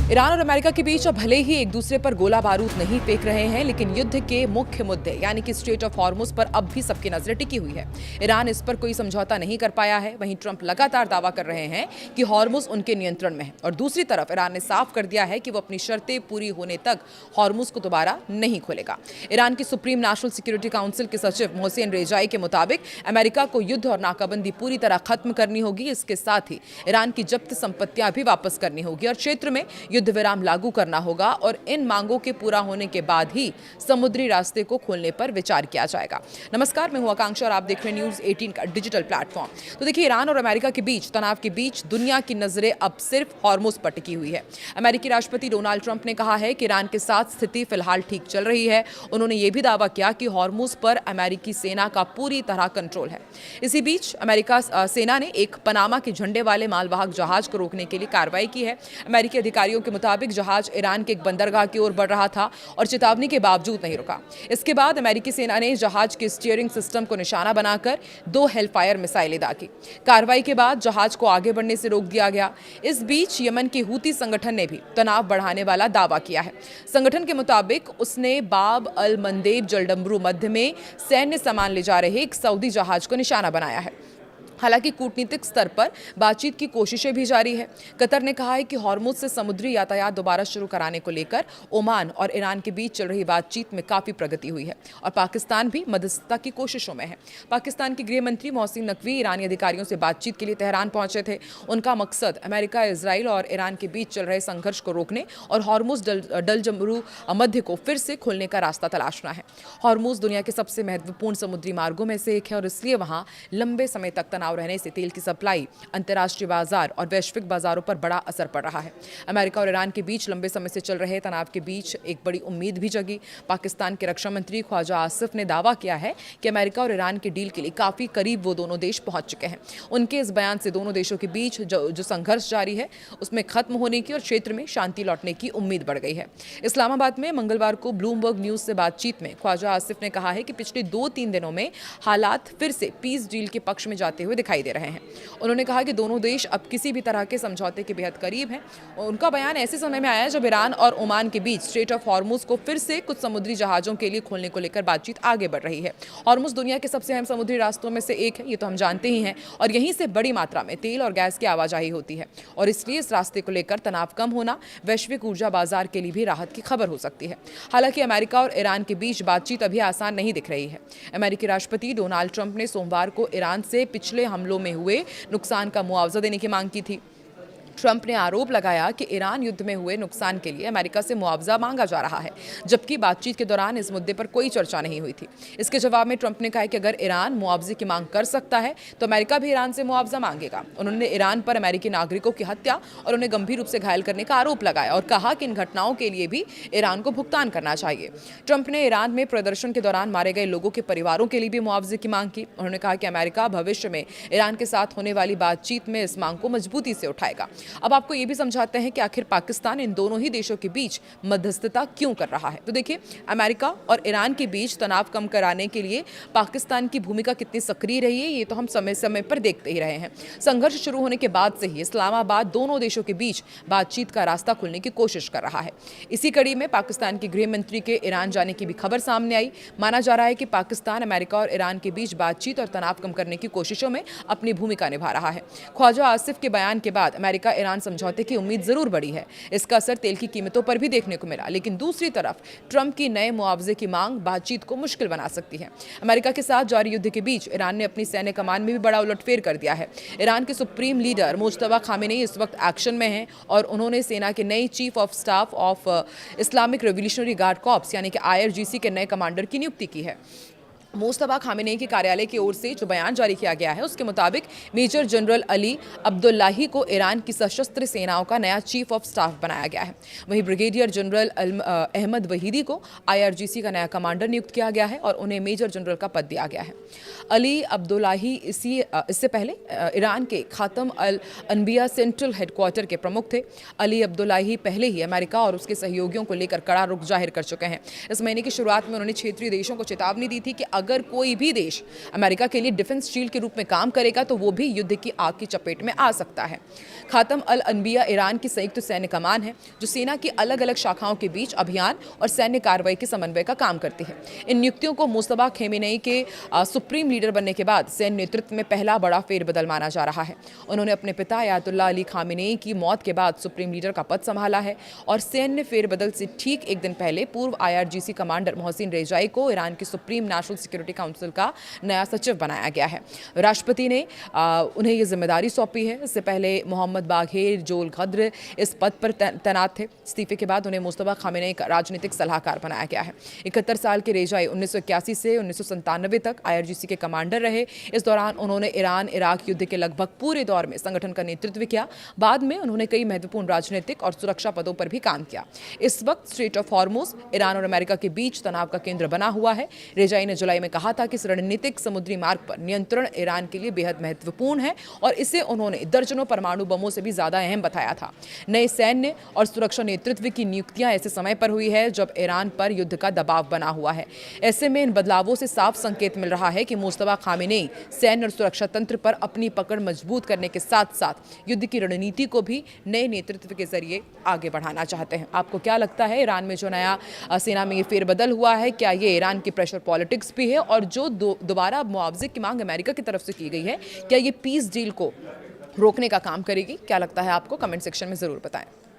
Iran और America के बीच अब भले ही एक दूसरे पर गोला बारूद नहीं फेंक रहे हैं, लेकिन युद्ध के मुख्य मुद्दे यानी कि स्ट्रेट ऑफ हॉर्मुज पर अब भी सबकी नजरें टिकी हुई है। ईरान इस पर कोई समझौता नहीं कर पाया है। वहीं ट्रंप लगातार दावा कर रहे हैं कि हॉर्मुज उनके नियंत्रण में है, और दूसरी तरफ ईरान ने साफ कर दिया है कि वो अपनी शर्तें पूरी होने तक हॉर्मुज को दोबारा नहीं खोलेगा। ईरान की सुप्रीम नेशनल सिक्योरिटी काउंसिल के सचिव मोहसिन रेजाई के मुताबिक अमेरिका को युद्ध और नाकाबंदी पूरी तरह खत्म करनी होगी। इसके साथ ही ईरान की जब्त संपत्तियां भी वापस करनी होगी और क्षेत्र में युद्ध विराम लागू करना होगा, और इन मांगों के पूरा होने के बाद ही समुद्री रास्ते को खोलने पर विचार किया जाएगा। नमस्कार, मैं हूं आकांक्षा और आप देख रहे हैं न्यूज़ 18 का डिजिटल प्लेटफॉर्म। तो देखिए, ईरान और अमेरिका के बीच तनाव के बीच दुनिया की नजरें अब सिर्फ हॉर्मुज पर टिकी हुई है। अमेरिकी राष्ट्रपति डोनाल्ड ट्रंप ने कहा है कि ईरान के साथ स्थिति फिलहाल ठीक चल रही है। उन्होंने यह भी दावा किया कि हॉर्मुज पर अमेरिकी सेना का पूरी तरह कंट्रोल है। इसी बीच अमेरिका सेना ने एक पनामा के झंडे वाले मालवाहक जहाज को रोकने के लिए कार्रवाई की है। अमेरिकी अधिकारियों के मुताबिक जहाज ईरान के एक बंदरगाह की ओर बढ़ रहा था और चेतावनी के बावजूद नहीं रुका। इसके बाद अमेरिकी सेना ने जहाज के स्टीयरिंग सिस्टम को निशाना बनाकर 2 हेलफायर मिसाइलें दागी। कार्रवाई के बाद जहाज को आगे बढ़ने से रोक दिया गया। इस बीच यमन के हूती संगठन ने भी तनाव बढ़ाने वाला दावा किया है। संगठन के मुताबिक उसने बाब अल मंदेब जलडमरू मध्य में सैन्य सामान ले जा रहे एक सऊदी जहाज को निशाना बनाया है। हालांकि कूटनीतिक स्तर पर बातचीत की कोशिशें भी जारी है। कतर ने कहा है कि हॉर्मुज से समुद्री यातायात दोबारा शुरू कराने को लेकर ओमान और ईरान के बीच चल रही बातचीत में काफी प्रगति हुई है, और पाकिस्तान भी मध्यस्थता की कोशिशों में है। पाकिस्तान के गृह मंत्री मोहसिन नकवी ईरानी अधिकारियों से बातचीत के लिए तेहरान पहुंचे थे। उनका मकसद अमेरिका, इजराइल और ईरान के बीच चल रहे संघर्ष को रोकने और हॉर्मुज डलजमरू मध्य को फिर से खोलने का रास्ता तलाशना है। हॉर्मुज दुनिया के सबसे महत्वपूर्ण समुद्री मार्गों में से एक है, और इसलिए वहां लंबे समय तक तनाव रहने से तेल की सप्लाई, अंतर्राष्ट्रीय बाजार और वैश्विक बाजारों पर बड़ा असर पड़ रहा है। अमेरिका और ईरान के बीच लंबे समय से चल रहे तनाव के बीच एक बड़ी उम्मीद भी जगी। पाकिस्तान के रक्षा मंत्री ख्वाजा आसिफ ने दावा किया है कि अमेरिका और ईरान के डील के लिए काफी करीब वो दोनों देश पहुंच चुके हैं। उनके इस बयान से दोनों देशों के बीच जो संघर्ष जारी है उसमें खत्म होने की और क्षेत्र में शांति लौटने की उम्मीद बढ़ गई है। इस्लामाबाद में मंगलवार को ब्लूमबर्ग न्यूज से बातचीत में ख्वाजा आसिफ ने कहा है कि पिछले 2-3 दिनों में हालात फिर से पीस डील के पक्ष में जाते हुए दिखाई दे रहे हैं। उन्होंने कहा कि दोनों देश अब किसी भी तरह के समझौते के बेहद करीब हैं। उनका बयान ऐसे समय में आया जब ईरान और ओमान के बीच स्ट्रेट ऑफ हॉर्मुज को फिर से कुछ समुद्री जहाजों के लिए खोलने को लेकर बातचीत आगे बढ़ रही है। हॉर्मुज दुनिया के सबसे अहम समुद्री रास्तों में से एक है, ये तो हम जानते ही हैं, और यहीं से बड़ी मात्रा में तेल और गैस की आवाजाही होती है, और इसलिए इस रास्ते को लेकर तनाव कम होना वैश्विक ऊर्जा बाजार के लिए भी राहत की खबर हो सकती है। हालांकि अमेरिका और ईरान के बीच बातचीत अभी आसान नहीं दिख रही है। अमेरिकी राष्ट्रपति डोनाल्ड ट्रंप ने सोमवार को ईरान से पिछले हमलों में हुए नुकसान का मुआवजा देने की मांग की थी। ट्रंप ने आरोप लगाया कि ईरान युद्ध में हुए नुकसान के लिए अमेरिका से मुआवजा मांगा जा रहा है, जबकि बातचीत के दौरान इस मुद्दे पर कोई चर्चा नहीं हुई थी। इसके जवाब में ट्रंप ने कहा कि अगर ईरान मुआवजे की मांग कर सकता है तो अमेरिका भी ईरान से मुआवजा मांगेगा। उन्होंने ईरान पर अमेरिकी नागरिकों की हत्या और उन्हें गंभीर रूप से घायल करने का आरोप लगाया और कहा कि इन घटनाओं के लिए भी ईरान को भुगतान करना चाहिए। ट्रंप ने ईरान में प्रदर्शन के दौरान मारे गए लोगों के परिवारों के लिए भी मुआवजे की मांग की। उन्होंने कहा कि अमेरिका भविष्य में ईरान के साथ होने वाली बातचीत में इस मांग को मजबूती से उठाएगा। अब आपको ये भी समझाते हैं कि आखिर पाकिस्तान इन दोनों ही देशों के बीच मध्यस्थता क्यों कर रहा है। तो देखिए, अमेरिका और ईरान के बीच तनाव कम कराने के लिए पाकिस्तान की भूमिका कितनी सक्रिय रही है, ये तो हम समय समय पर देखते ही रहे हैं। संघर्ष शुरू होने के बाद से ही इस्लामाबाद दोनों देशों के बीच बातचीत का रास्ता खोलने की कोशिश कर रहा है। इसी कड़ी में पाकिस्तान के गृह मंत्री के ईरान जाने की भी खबर सामने आई। माना जा रहा है कि पाकिस्तान अमेरिका और ईरान के बीच बातचीत और तनाव कम करने की कोशिशों में अपनी भूमिका निभा रहा है। ख्वाजा आसिफ के बयान के बाद अमेरिका ईरान समझौते की उम्मीद जरूर बढ़ी है। इसका असर तेल की कीमतों पर भी देखने को मिला, लेकिन दूसरी तरफ ट्रंप की नए मुआवजे की मांग बातचीत को मुश्किल बना सकती है। अमेरिका के साथ जारी युद्ध के बीच ईरान ने अपनी सैन्य कमान में भी बड़ा उलटफेर कर दिया है। ईरान के सुप्रीम लीडर मुज्तबा खामेनेई इस वक्त एक्शन में हैं, और उन्होंने सेना के नए chief of staff of Islamic revolutionary guard corps यानी कि IRGC के नए कमांडर की नियुक्ति की है। मुस्तफा खामेनेई के कार्यालय की ओर से जो बयान जारी किया गया है उसके मुताबिक मेजर जनरल अली अब्दुल्लाही को ईरान की सशस्त्र सेनाओं का नया चीफ ऑफ स्टाफ बनाया गया है। वहीं ब्रिगेडियर जनरल अहमद वहीदी को IRGC का नया कमांडर नियुक्त किया गया है और उन्हें मेजर जनरल का पद दिया गया है। अली अब्दुल्लाही इससे पहले ईरान के खातम अल अनबिया सेंट्रल हेडक्वार्टर के प्रमुख थे। अली अब्दुल्लाही पहले ही अमेरिका और उसके सहयोगियों को लेकर कड़ा रुख जाहिर कर चुके हैं। इस महीने की शुरुआत में उन्होंने क्षेत्रीय देशों को चेतावनी दी थी कि अगर कोई भी देश अमेरिका के लिए डिफेंस शील्ड के रूप में काम करेगा तो वो भी युद्ध की आग की चपेट में आ सकता है। खातम अल अनबिया ईरान की संयुक्त सैन्य कमान है जो सेना की अलग अलग शाखाओं के बीच अभियान और सैन्य कार्रवाई के समन्वय का काम करती है। इन नियुक्तियों को मुस्तफा खेमेनेई के सुप्रीम लीडर बनने के बाद सैन्य नेतृत्व में पहला बड़ा फेरबदल माना जा रहा है। उन्होंने अपने पिता अयातुल्लाह अली खामेनेई की मौत के बाद सुप्रीम लीडर का पद संभाला है और सैन्य फेरबदल से ठीक एक दिन पहले पूर्व IRGC कमांडर मोहसिन रेजाई को ईरान की सुप्रीम नेशनल सिक्योरिटी काउंसिल का नया सचिव बनाया गया है। राष्ट्रपति ने उन्हें यह जिम्मेदारी सौंपी है। इससे पहले मोहम्मद बाघेर जोल गद्र इस पद पर तैनात थे। इस्तीफे के बाद उन्हें मुस्तफा खामेनेई का राजनीतिक सलाहकार बनाया गया है। 71 साल के रेजाई 1981 से 1997 तक IRGC के कमांडर रहे। इस दौरान उन्होंने ईरान इराक युद्ध के लगभग पूरे दौर में संगठन का नेतृत्व किया। बाद में उन्होंने कई महत्वपूर्ण राजनीतिक और सुरक्षा पदों पर भी काम किया। इस वक्त स्ट्रेट ऑफ हॉर्मुज ईरान और अमेरिका के बीच तनाव का केंद्र बना हुआ है। रेजाई ने जुलाई में कहा था कि इस रणनीतिक समुद्री मार्ग पर नियंत्रण ईरान के लिए बेहद महत्वपूर्ण है और इसे उन्होंने दर्जनों परमाणु बमों से भी ज्यादा अहम बताया था। नए सैन्य और सुरक्षा नेतृत्व की नियुक्तियां ऐसे समय पर हुई है जब ईरान पर युद्ध का दबाव बना हुआ है। ऐसे में इन बदलावों से साफ संकेत मिल रहा है कि मुस्तफा खामेनेई सैन्य और सुरक्षा तंत्र पर अपनी पकड़ मजबूत करने के साथ साथ युद्ध की रणनीति को भी नए नेतृत्व के जरिए आगे बढ़ाना चाहते हैं। आपको क्या लगता है, ईरान में जो नया सेना में ये फेरबदल हुआ है, क्या ये ईरान की प्रेशर पॉलिटिक्स भी है और जो दोबारा मुआवजे की मांग अमेरिका की तरफ से की गई है, क्या ये पीस डील को रोकने का काम करेगी? क्या लगता है आपको? कमेंट सेक्शन में जरूर बताएं।